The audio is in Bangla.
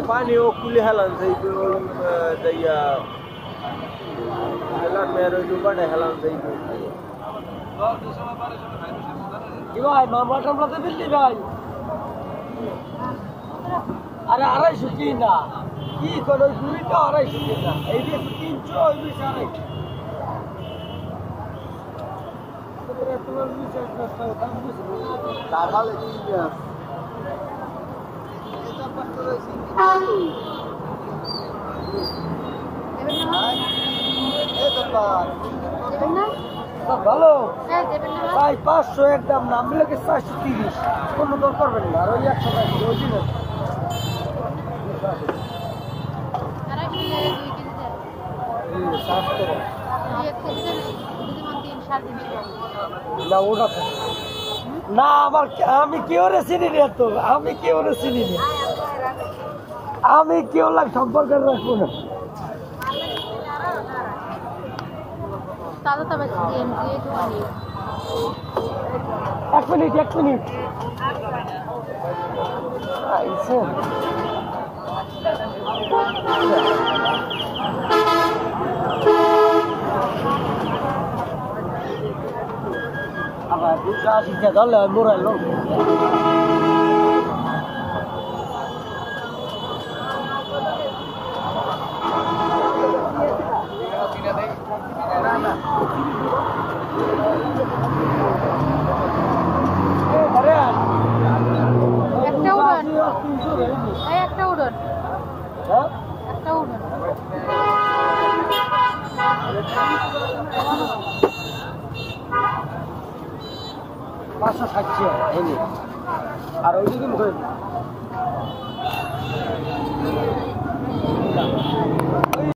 পানি ও কুলি হেলান যাইবে যাইয়া হেলান মেয়ের ওই ডুবাটা হেলান যাইবে কি ভাই মামলা টামলাতে দিল্লি ভাই আরে 250 কি না কি করে ওই দুইটা 250 কি না এই যে 300 ওই 250 তোমার বিশ্বাস না দাম বুঝছো তাহলে কি এটা পাত্র রয়েছে ভালো ভাই 500 একদম না আমি লাগে 430 কোনো দর করবেন না আর ওই 100 টাকা ওই দিন না আমার আমি কেউ চিনি না তো আমি কেউ চিনি না আমি কেউ লাগ সম্পর্ক রাখবো না এক মিনিট আবার 280 ধরলে মোরাইল একটা উড়ন একটা উড়ন আর ওই দিকে